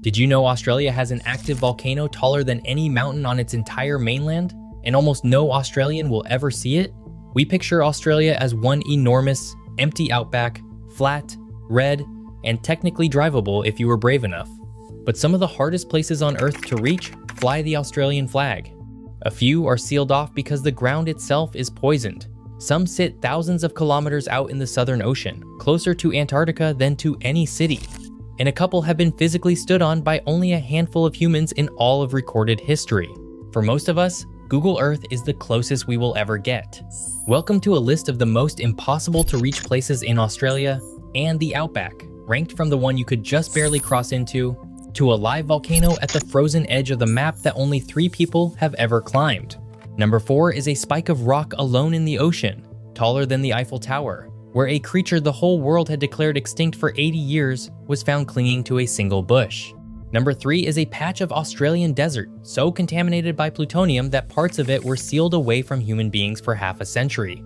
Did you know Australia has an active volcano taller than any mountain on its entire mainland? And almost no Australian will ever see it? We picture Australia as one enormous, empty outback, flat, red, and technically drivable if you were brave enough. But some of the hardest places on Earth to reach fly the Australian flag. A few are sealed off because the ground itself is poisoned. Some sit thousands of kilometers out in the Southern Ocean, closer to Antarctica than to any city. And a couple have been physically stood on by only a handful of humans in all of recorded history. For most of us, Google Earth is the closest we will ever get. Welcome to a list of the most impossible to reach places in Australia and the Outback, ranked from the one you could just barely cross into, to a live volcano at the frozen edge of the map that only 3 people have ever climbed. Number 4 is a spike of rock alone in the ocean, taller than the Eiffel Tower, where a creature the whole world had declared extinct for 80 years was found clinging to a single bush. Number 3 is a patch of Australian desert, so contaminated by plutonium that parts of it were sealed away from human beings for half a century.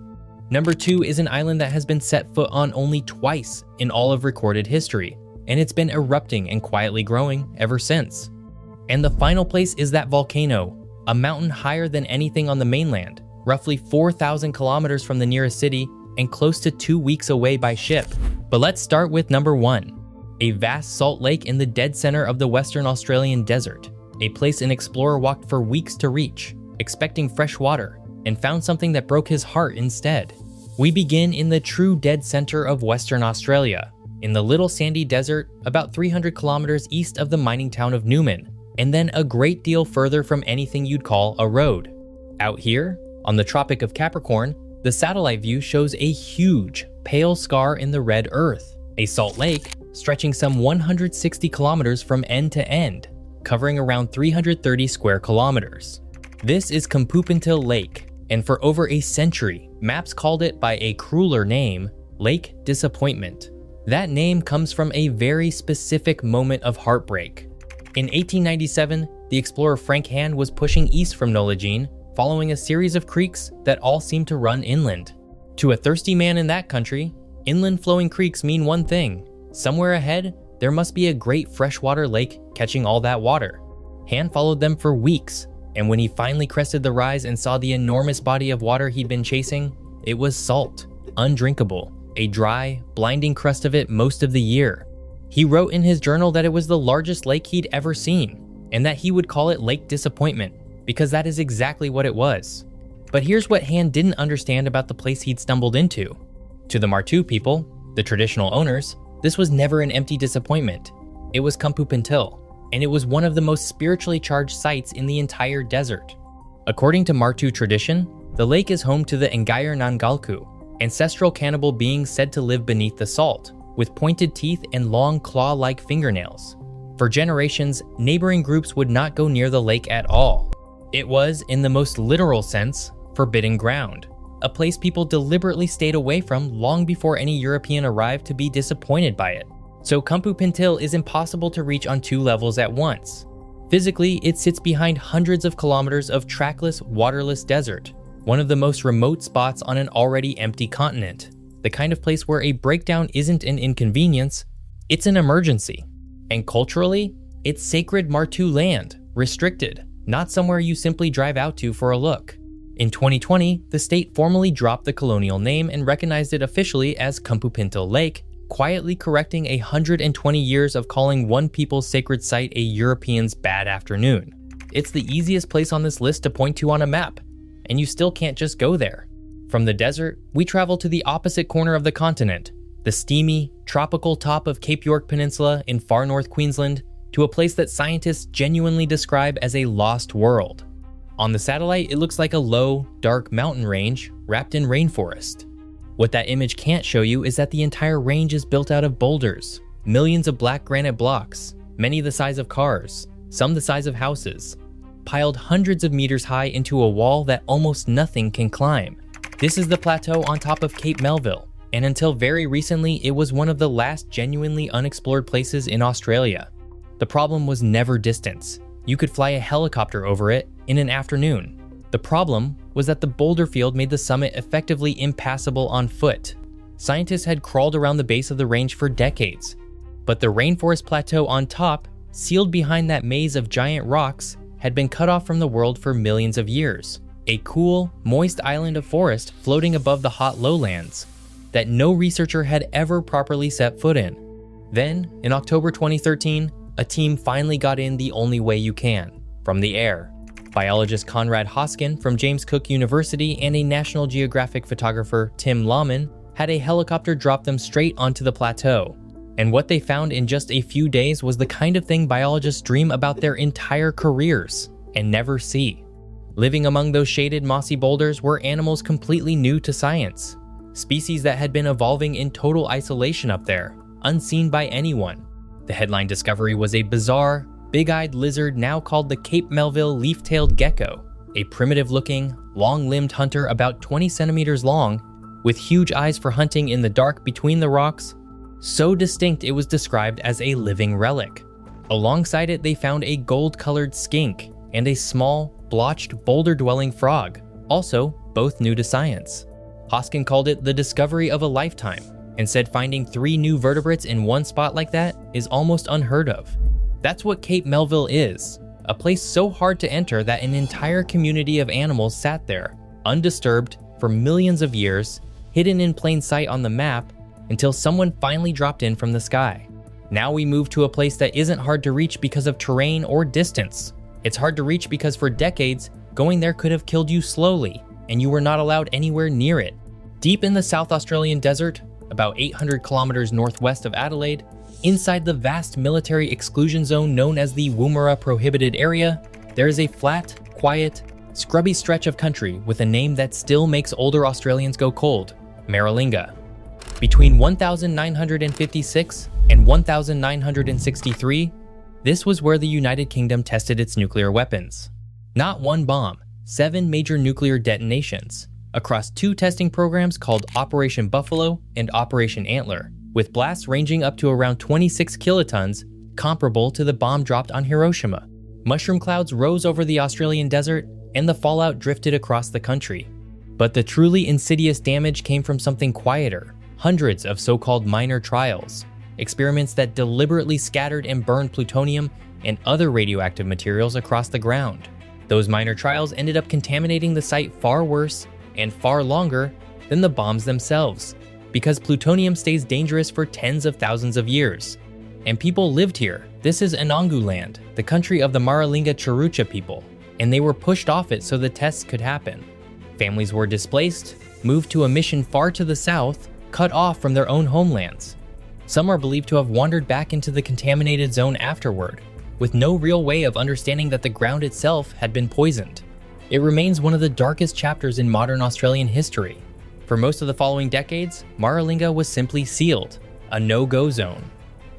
Number 2 is an island that has been set foot on only twice in all of recorded history, and it's been erupting and quietly growing ever since. And the final place is that volcano, a mountain higher than anything on the mainland, roughly 4,000 kilometers from the nearest city and close to 2 weeks away by ship. But let's start with number 1. A vast salt lake in the dead center of the Western Australian desert, a place an explorer walked for weeks to reach, expecting fresh water, and found something that broke his heart instead. We begin in the true dead center of Western Australia, in the little sandy desert about 300 kilometers east of the mining town of Newman, and then a great deal further from anything you'd call a road. Out here, on the Tropic of Capricorn, the satellite view shows a huge, pale scar in the red earth, a salt lake stretching some 160 kilometers from end to end, covering around 330 square kilometers. This is Kumpupintil Lake, and for over a century, maps called it by a crueler name, Lake Disappointment. That name comes from a very specific moment of heartbreak. In 1897, the explorer Frank Hand was pushing east from Nolagine, following a series of creeks that all seemed to run inland. To a thirsty man in that country, inland flowing creeks mean one thing: somewhere ahead, there must be a great freshwater lake catching all that water. Hand followed them for weeks, and when he finally crested the rise and saw the enormous body of water he'd been chasing, it was salt, undrinkable, a dry, blinding crust of it most of the year. He wrote in his journal that it was the largest lake he'd ever seen, and that he would call it Lake Disappointment, because that is exactly what it was. But here's what Hand didn't understand about the place he'd stumbled into. To the Martu people, the traditional owners, this was never an empty disappointment. It was Kumpupintil, and it was one of the most spiritually charged sites in the entire desert. According to Martu tradition, the lake is home to the Ngayar Nangalku, ancestral cannibal beings said to live beneath the salt, with pointed teeth and long claw-like fingernails. For generations, neighboring groups would not go near the lake at all. It was, in the most literal sense, forbidden ground, a place people deliberately stayed away from long before any European arrived to be disappointed by it. So Kumpupintil is impossible to reach on 2 levels at once. Physically, it sits behind hundreds of kilometers of trackless, waterless desert, one of the most remote spots on an already empty continent, the kind of place where a breakdown isn't an inconvenience, it's an emergency. And culturally, it's sacred Martu land, restricted, not somewhere you simply drive out to for a look. In 2020, the state formally dropped the colonial name and recognized it officially as Kumpupintil Lake, quietly correcting 120 years of calling one people's sacred site a European's bad afternoon. It's the easiest place on this list to point to on a map, and you still can't just go there. From the desert, we travel to the opposite corner of the continent, the steamy, tropical top of Cape York Peninsula in far north Queensland, to a place that scientists genuinely describe as a lost world. On the satellite, it looks like a low, dark mountain range wrapped in rainforest. What that image can't show you is that the entire range is built out of boulders, millions of black granite blocks, many the size of cars, some the size of houses, piled hundreds of meters high into a wall that almost nothing can climb. This is the plateau on top of Cape Melville, and until very recently, it was one of the last genuinely unexplored places in Australia. The problem was never distance. You could fly a helicopter over it in an afternoon. The problem was that the boulder field made the summit effectively impassable on foot. Scientists had crawled around the base of the range for decades, but the rainforest plateau on top sealed behind that maze of giant rocks, had been cut off from the world for millions of years. A cool, moist island of forest floating above the hot lowlands that no researcher had ever properly set foot in. Then, in October 2013, a team finally got in the only way you can, from the air. Biologist Conrad Hoskin from James Cook University and a National Geographic photographer, Tim Lahman, had a helicopter drop them straight onto the plateau. And what they found in just a few days was the kind of thing biologists dream about their entire careers and never see. Living among those shaded mossy boulders were animals completely new to science. Species that had been evolving in total isolation up there, unseen by anyone. The headline discovery was a bizarre, big-eyed lizard now called the Cape Melville leaf-tailed gecko, a primitive-looking, long-limbed hunter about 20 centimeters long, with huge eyes for hunting in the dark between the rocks, so distinct it was described as a living relic. Alongside it, they found a gold-colored skink and a small, blotched, boulder-dwelling frog, also both new to science. Hoskin called it the discovery of a lifetime, and said finding 3 new vertebrates in one spot like that is almost unheard of. That's what Cape Melville is, a place so hard to enter that an entire community of animals sat there, undisturbed, for millions of years, hidden in plain sight on the map, until someone finally dropped in from the sky. Now we move to a place that isn't hard to reach because of terrain or distance. It's hard to reach because for decades, going there could have killed you slowly, and you were not allowed anywhere near it. Deep in the South Australian desert, about 800 kilometers northwest of Adelaide, inside the vast military exclusion zone known as the Woomera Prohibited Area, there is a flat, quiet, scrubby stretch of country with a name that still makes older Australians go cold, Maralinga. Between 1956 and 1963, this was where the United Kingdom tested its nuclear weapons. Not one bomb, 7 major nuclear detonations, across 2 testing programs called Operation Buffalo and Operation Antler, with blasts ranging up to around 26 kilotons, comparable to the bomb dropped on Hiroshima. Mushroom clouds rose over the Australian desert, and the fallout drifted across the country. But the truly insidious damage came from something quieter, hundreds of so-called minor trials, experiments that deliberately scattered and burned plutonium and other radioactive materials across the ground. Those minor trials ended up contaminating the site far worse and far longer than the bombs themselves, because plutonium stays dangerous for tens of thousands of years. And people lived here. This is Anangu land, the country of the Maralinga Tjarutja people, and they were pushed off it so the tests could happen. Families were displaced, moved to a mission far to the south, cut off from their own homelands. Some are believed to have wandered back into the contaminated zone afterward, with no real way of understanding that the ground itself had been poisoned. It remains one of the darkest chapters in modern Australian history. For most of the following decades, Maralinga was simply sealed, a no-go zone.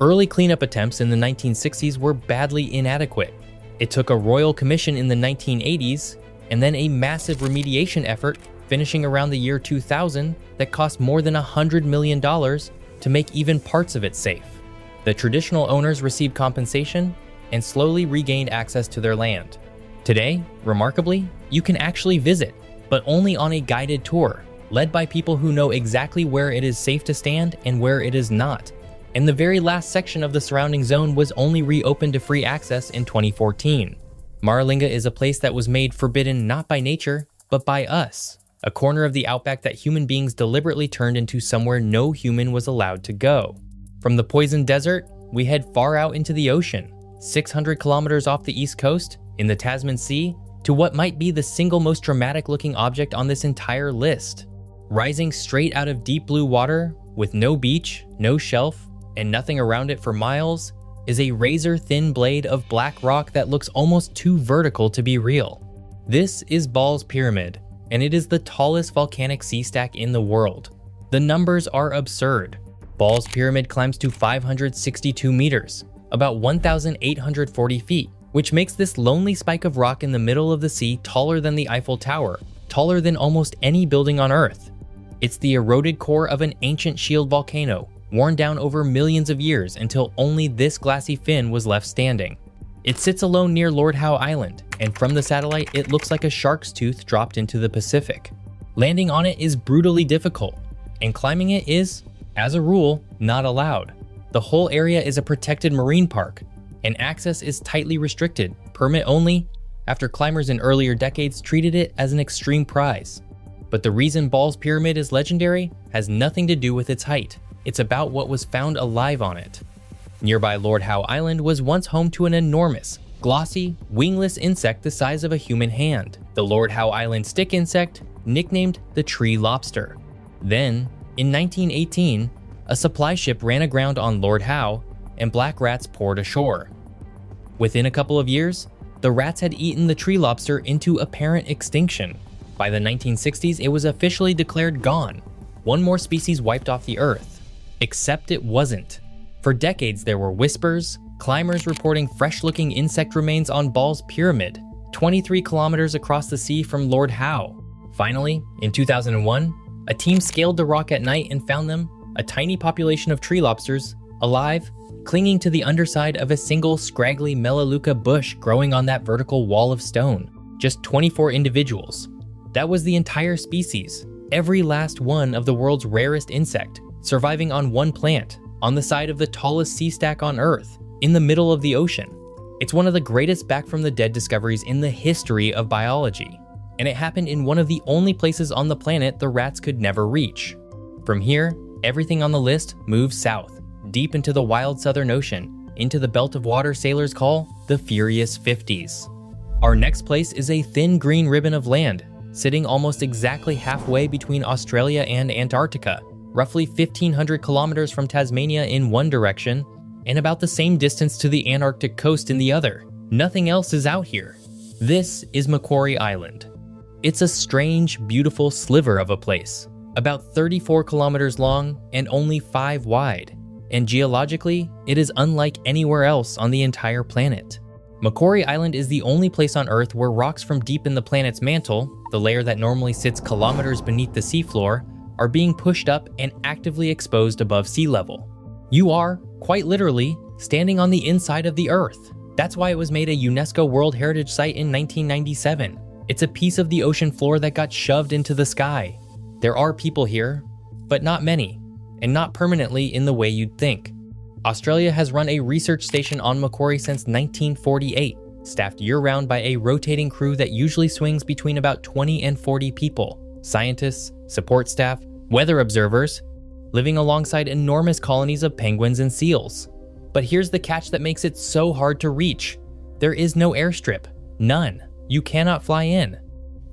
Early cleanup attempts in the 1960s were badly inadequate. It took a royal commission in the 1980s, and then a massive remediation effort finishing around the year 2000 that cost more than $100 million to make even parts of it safe. The traditional owners received compensation and slowly regained access to their land. Today, remarkably, you can actually visit, but only on a guided tour, led by people who know exactly where it is safe to stand and where it is not. And the very last section of the surrounding zone was only reopened to free access in 2014. Maralinga is a place that was made forbidden not by nature, but by us. A corner of the outback that human beings deliberately turned into somewhere no human was allowed to go. From the poisoned desert, we head far out into the ocean, 600 kilometers off the east coast, in the Tasman Sea, to what might be the single most dramatic looking object on this entire list. Rising straight out of deep blue water, with no beach, no shelf, and nothing around it for miles, is a razor-thin blade of black rock that looks almost too vertical to be real. This is Ball's Pyramid, and it is the tallest volcanic sea stack in the world. The numbers are absurd. Ball's Pyramid climbs to 562 meters, about 1,840 feet, which makes this lonely spike of rock in the middle of the sea taller than the Eiffel Tower, taller than almost any building on Earth. It's the eroded core of an ancient shield volcano, worn down over millions of years until only this glassy fin was left standing. It sits alone near Lord Howe Island, and from the satellite it looks like a shark's tooth dropped into the Pacific. Landing on it is brutally difficult, and climbing it is, as a rule, not allowed. The whole area is a protected marine park, and access is tightly restricted, permit only, after climbers in earlier decades treated it as an extreme prize. But the reason Ball's Pyramid is legendary has nothing to do with its height. It's about what was found alive on it. Nearby Lord Howe Island was once home to an enormous, glossy, wingless insect the size of a human hand, the Lord Howe Island stick insect, nicknamed the tree lobster. Then, in 1918, a supply ship ran aground on Lord Howe, and black rats poured ashore. Within a couple of years, the rats had eaten the tree lobster into apparent extinction. By the 1960s, it was officially declared gone. One more species wiped off the earth. Except it wasn't. For decades, there were whispers, climbers reporting fresh-looking insect remains on Ball's Pyramid, 23 kilometers across the sea from Lord Howe. Finally, in 2001, a team scaled the rock at night and found them, a tiny population of tree lobsters, alive, clinging to the underside of a single scraggly Melaleuca bush growing on that vertical wall of stone. Just 24 individuals. That was the entire species, every last one of the world's rarest insect, surviving on one plant, on the side of the tallest sea stack on Earth, in the middle of the ocean. It's one of the greatest back from the dead discoveries in the history of biology, and it happened in one of the only places on the planet the rats could never reach. From here, everything on the list moves south, deep into the wild Southern Ocean, into the belt of water sailors call the Furious 50s. Our next place is a thin green ribbon of land, sitting almost exactly halfway between Australia and Antarctica, roughly 1,500 kilometers from Tasmania in one direction, and about the same distance to the Antarctic coast in the other. Nothing else is out here. This is Macquarie Island. It's a strange, beautiful sliver of a place, about 34 kilometers long and only 5 wide, and geologically, it is unlike anywhere else on the entire planet. Macquarie Island is the only place on Earth where rocks from deep in the planet's mantle, the layer that normally sits kilometers beneath the seafloor, are being pushed up and actively exposed above sea level. You are, quite literally, standing on the inside of the Earth. That's why it was made a UNESCO World Heritage Site in 1997. It's a piece of the ocean floor that got shoved into the sky. There are people here, but not many, and not permanently in the way you'd think. Australia has run a research station on Macquarie since 1948, staffed year-round by a rotating crew that usually swings between about 20 and 40 people, scientists, support staff, weather observers, living alongside enormous colonies of penguins and seals. But here's the catch that makes it so hard to reach. There is no airstrip. None. You cannot fly in.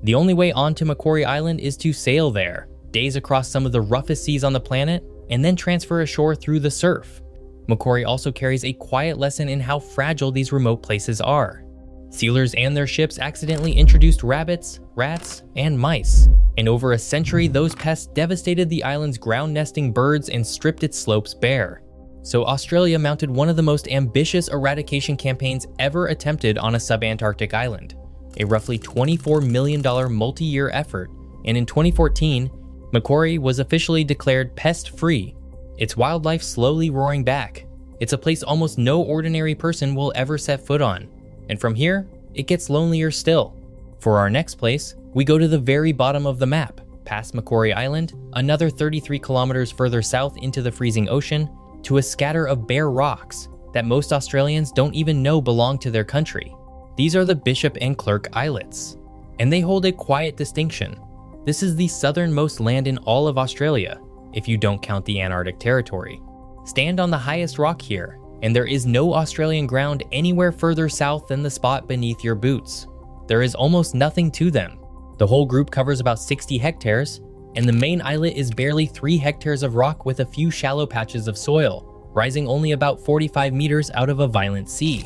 The only way onto Macquarie Island is to sail there, days across some of the roughest seas on the planet, and then transfer ashore through the surf. Macquarie also carries a quiet lesson in how fragile these remote places are. Sealers and their ships accidentally introduced rabbits, rats, and mice, and over a century those pests devastated the island's ground-nesting birds and stripped its slopes bare. So Australia mounted one of the most ambitious eradication campaigns ever attempted on a subantarctic island, a roughly $24 million multi-year effort, and in 2014, Macquarie was officially declared pest-free, its wildlife slowly roaring back. It's a place almost no ordinary person will ever set foot on, and from here, it gets lonelier still. For our next place, we go to the very bottom of the map, past Macquarie Island, another 33 kilometers further south into the freezing ocean, to a scatter of bare rocks that most Australians don't even know belong to their country. These are the Bishop and Clerk Islets, and they hold a quiet distinction. This is the southernmost land in all of Australia, if you don't count the Antarctic territory. Stand on the highest rock here, and there is no Australian ground anywhere further south than the spot beneath your boots. There is almost nothing to them. The whole group covers about 60 hectares, and the main islet is barely 3 hectares of rock with a few shallow patches of soil, rising only about 45 meters out of a violent sea.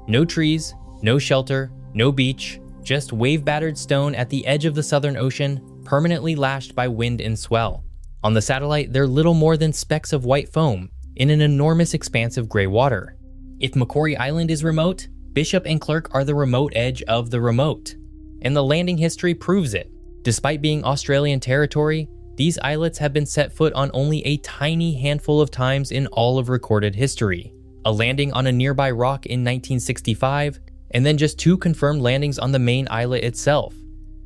No trees, no shelter, no beach, just wave-battered stone at the edge of the Southern Ocean, permanently lashed by wind and swell. On the satellite, they're little more than specks of white foam in an enormous expanse of gray water. If Macquarie Island is remote, Bishop and Clerk are the remote edge of the remote. And the landing history proves it. Despite being Australian territory, these islets have been set foot on only a tiny handful of times in all of recorded history. A landing on a nearby rock in 1965, and then just 2 confirmed landings on the main islet itself,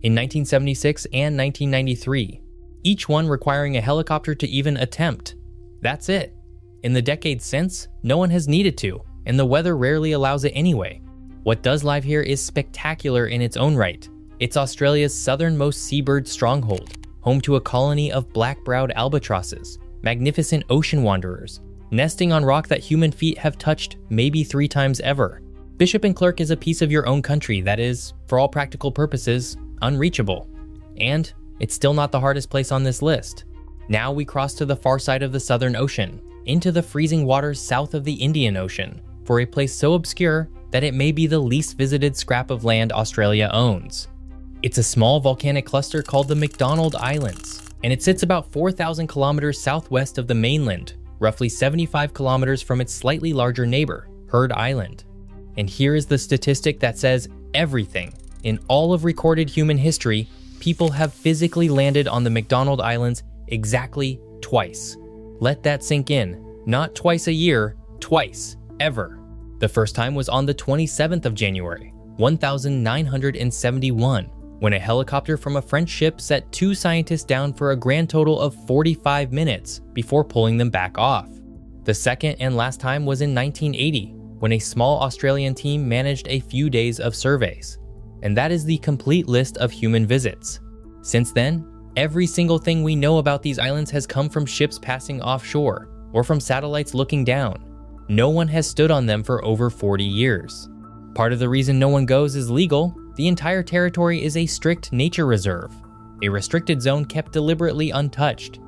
in 1976 and 1993, each one requiring a helicopter to even attempt. That's it. In the decades since, no one has needed to. and the weather rarely allows it anyway. What does live here is spectacular in its own right. It's Australia's southernmost seabird stronghold, home to a colony of black-browed albatrosses, magnificent ocean wanderers, nesting on rock that human feet have touched maybe 3 times ever. Bishop and Clerk is a piece of your own country that is, for all practical purposes, unreachable. And it's still not the hardest place on this list. Now we cross to the far side of the Southern Ocean, into the freezing waters south of the Indian Ocean, for a place so obscure that it may be the least visited scrap of land Australia owns. It's a small volcanic cluster called the McDonald Islands, and it sits about 4,000 kilometers southwest of the mainland, roughly 75 kilometers from its slightly larger neighbor, Heard Island. And here is the statistic that says everything. In all of recorded human history, people have physically landed on the McDonald Islands exactly twice. Let that sink in. Not twice a year, twice, ever. The first time was on the 27th of January, 1971, when a helicopter from a French ship set 2 scientists down for a grand total of 45 minutes before pulling them back off. The second and last time was in 1980, when a small Australian team managed a few days of surveys. And that is the complete list of human visits. Since then, every single thing we know about these islands has come from ships passing offshore, or from satellites looking down. No one has stood on them for over 40 years. Part of the reason no one goes is legal. The entire territory is a strict nature reserve, a restricted zone kept deliberately untouched.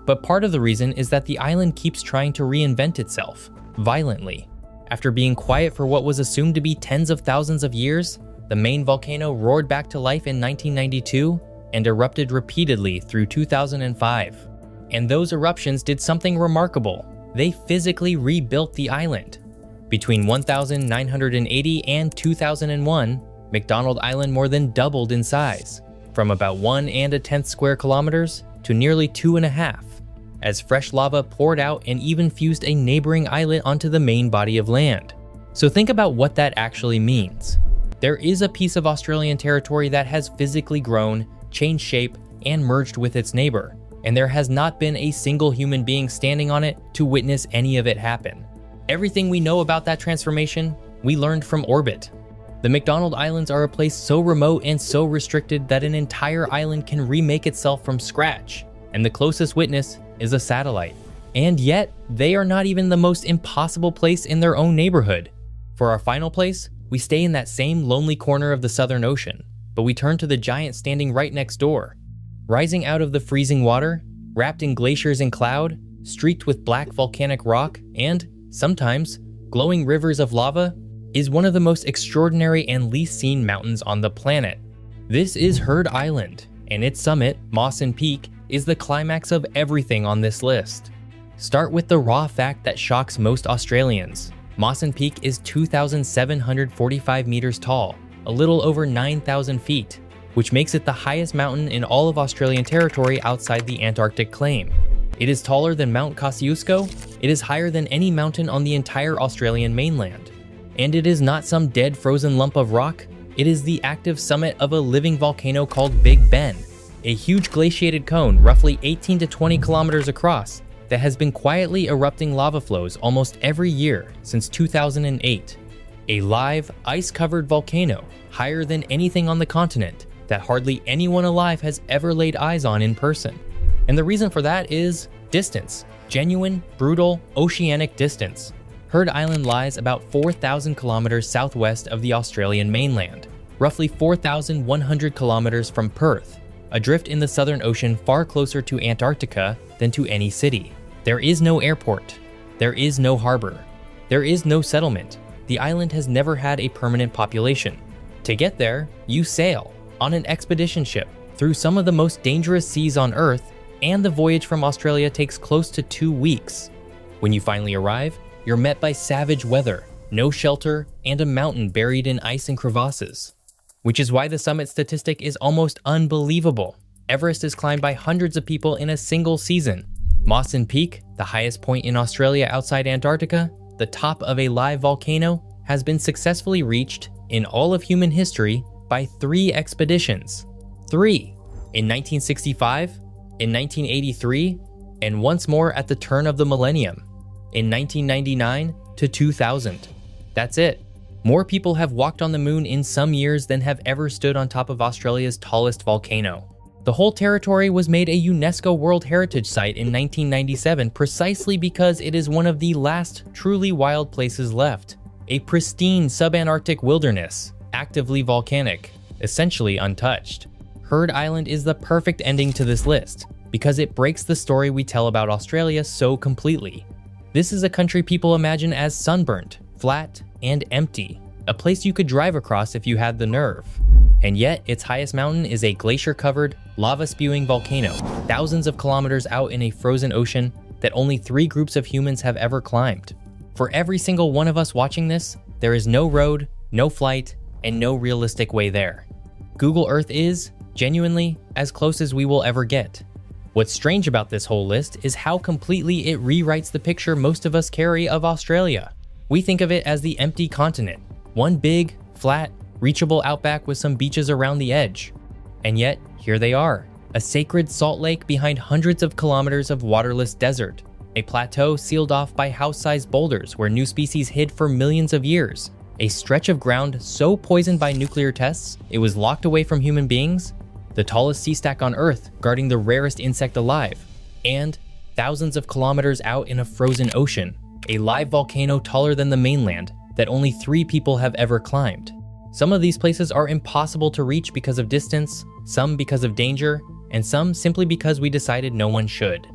But part of the reason is that the island keeps trying to reinvent itself, violently. After being quiet for what was assumed to be tens of thousands of years, the main volcano roared back to life in 1992 and erupted repeatedly through 2005. And those eruptions did something remarkable. They physically rebuilt the island. Between 1980 and 2001, McDonald Island more than doubled in size, from about 1.1 square kilometers to nearly 2.5, as fresh lava poured out and even fused a neighboring islet onto the main body of land. So think about what that actually means. There is a piece of Australian territory that has physically grown, changed shape, and merged with its neighbor, and there has not been a single human being standing on it to witness any of it happen. Everything we know about that transformation, we learned from orbit. The McDonald Islands are a place so remote and so restricted that an entire island can remake itself from scratch, and the closest witness is a satellite. And yet, they are not even the most impossible place in their own neighborhood. For our final place, we stay in that same lonely corner of the Southern Ocean, but we turn to the giant standing right next door. Rising out of the freezing water, wrapped in glaciers and cloud, streaked with black volcanic rock, and, sometimes, glowing rivers of lava, is one of the most extraordinary and least seen mountains on the planet. This is Heard Island, and its summit, Mawson Peak, is the climax of everything on this list. Start with the raw fact that shocks most Australians. Mawson Peak is 2,745 meters tall, a little over 9,000 feet, which makes it the highest mountain in all of Australian territory outside the Antarctic claim. It is taller than Mount Kosciuszko, it is higher than any mountain on the entire Australian mainland. And it is not some dead frozen lump of rock, it is the active summit of a living volcano called Big Ben, a huge glaciated cone roughly 18 to 20 kilometers across that has been quietly erupting lava flows almost every year since 2008. A live, ice-covered volcano higher than anything on the continent that hardly anyone alive has ever laid eyes on in person. And the reason for that is distance, genuine, brutal, oceanic distance. Heard Island lies about 4,000 kilometers southwest of the Australian mainland, roughly 4,100 kilometers from Perth, adrift in the Southern Ocean far closer to Antarctica than to any city. There is no airport. There is no harbor. There is no settlement. The island has never had a permanent population. To get there, you sail on an expedition ship through some of the most dangerous seas on Earth, and the voyage from Australia takes close to 2 weeks. When you finally arrive, you're met by savage weather, no shelter, and a mountain buried in ice and crevasses. Which is why the summit statistic is almost unbelievable. Everest is climbed by hundreds of people in a single season. Mawson Peak, the highest point in Australia outside Antarctica, the top of a live volcano, has been successfully reached in all of human history by 3 expeditions. 3 in 1965, in 1983, and once more at the turn of the millennium, in 1999 to 2000. That's it. More people have walked on the moon in some years than have ever stood on top of Australia's tallest volcano. The whole territory was made a UNESCO World Heritage Site in 1997 precisely because it is one of the last truly wild places left. A pristine subantarctic wilderness, actively volcanic, essentially untouched. Heard Island is the perfect ending to this list because it breaks the story we tell about Australia so completely. This is a country people imagine as sunburnt, flat, and empty, a place you could drive across if you had the nerve. And yet, its highest mountain is a glacier-covered, lava-spewing volcano, thousands of kilometers out in a frozen ocean that only 3 groups of humans have ever climbed. For every single one of us watching this, there is no road, no flight, and no realistic way there. Google Earth is, genuinely, as close as we will ever get. What's strange about this whole list is how completely it rewrites the picture most of us carry of Australia. We think of it as the empty continent, one big, flat, reachable outback with some beaches around the edge. And yet, here they are, a sacred salt lake behind hundreds of kilometers of waterless desert, a plateau sealed off by house-sized boulders where new species hid for millions of years, a stretch of ground so poisoned by nuclear tests it was locked away from human beings, the tallest sea stack on Earth guarding the rarest insect alive, and thousands of kilometers out in a frozen ocean, a live volcano taller than the mainland that only 3 people have ever climbed. Some of these places are impossible to reach because of distance, some because of danger, and some simply because we decided no one should.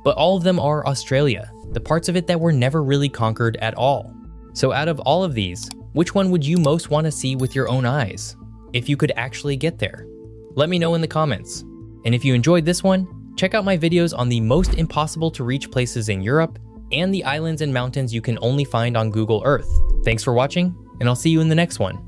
But all of them are Australia, the parts of it that were never really conquered at all. So out of all of these, which one would you most want to see with your own eyes, if you could actually get there? Let me know in the comments. And if you enjoyed this one, check out my videos on the most impossible to reach places in Europe and the islands and mountains you can only find on Google Earth. Thanks for watching, and I'll see you in the next one.